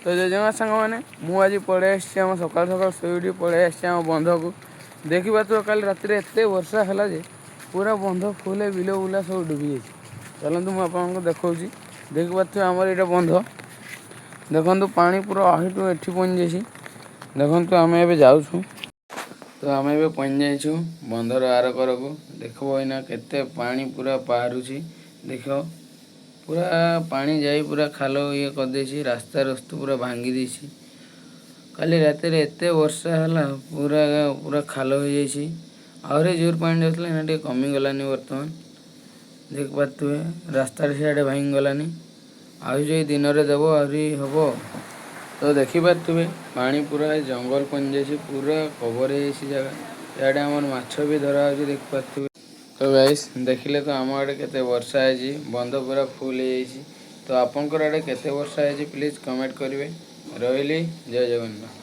तो जजमा सांग मैंने मुझे पड़े आम सकाल सकाल शोटी पड़े आम बंध को देखा तो कल रात एत वर्षा है जे पूरा बंध फुल बिल बुला सब डूबी जाए। चलतु मुझे देखा देखिए आमर ये बंध देखु पानी पूरा आहिटू एठी पहुँच जाइए। देखु आम ए जाऊँ तो आम ए पहुँच जाइछू बंधर आर कर को देख ना केते पानी पूरा पारुची देख पूरा पानी जाई पूरा खाल ये करदे रास्ता रस्तु पूरा भांगी देसी। काली रात एत वर्षा है पूरा पूरा खाल हो जाइए आहरी जोर पानी जाता है टे कमिगलानी बर्तमान देख पारे रास्ता सीआडे भांगी गलानी आज जो दिन में देव आहरी हम तो देखिपे पानी पूरा जंगल पहुँच जाए पूरा कवर है जगह इे आम माछ भी धरा देख पारे। तो गाइस देखिले तो आम आड़े केते वर्षा है बंध पूरा फुल है तो आपंकर आड़े केते वर्षा है प्लीज कमेंट करेंगे। रही जय जगन्नाथ।